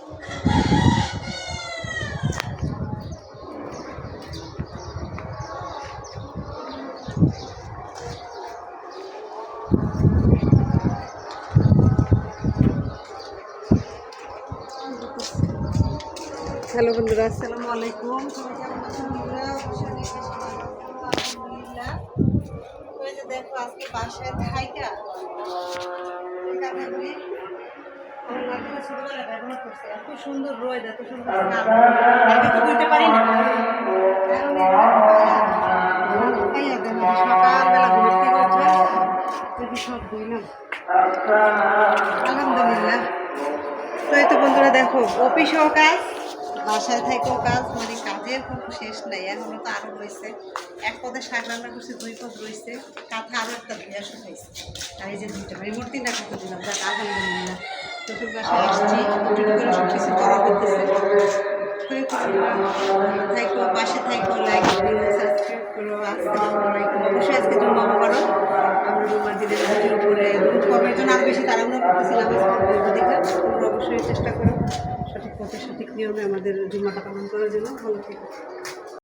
Hello বন্ধুরা, আসসালামু আলাইকুম। সবাই কেমন আছেন বন্ধুরা? আলহামদুলিল্লাহ। ওই যে দেখো আজকে বাসায় থাইকা ছোটবেলা ব্যবহার করছে। এত সুন্দর রোদ, এত সুন্দর স্নান, আগে তো ধুইতে পারি না। সকালবেলা ঘুমের থেকে উঠে যদি সব ধুইলাম আলহামদুলিল্লাহ। তো এই তো বন্ধুরা দেখো, অফিসেও কাজ, বাসায় থেকেও কাজ, মানে কাজের কোনো শেষ নাই। এখনো তো আরও রয়েছে। এক পদে শাক রান্না করছে, 2 পদ রয়েছে, কাঁথা আরও একটা ধুয়ে শুকাইছে। আর এই যে দুইটা মানে মোট 3টা কাঁথা দিলাম। যাক আলহামদুলিল্লাহ। নতুন বাসায় আসছি, দুটো করে সব কিছু করা হইতেছে। থাইকো, পাশে থাইকো, লাইক দিও, সাবস্ক্রাইব করো, অবশ্যই আজকে জুম্মা করো। আমরা জুম্মার দিনের ভিডিও করে কমের জন্য আরও বেশি তাড়াহুড়ো করতেছিলাম। দেখে তোমরা অবশ্যই চেষ্টা করো সঠিক পথে সঠিক নিয়মে আমাদের জুম্মাটা পালন করার জন্য। ভালো থেকো।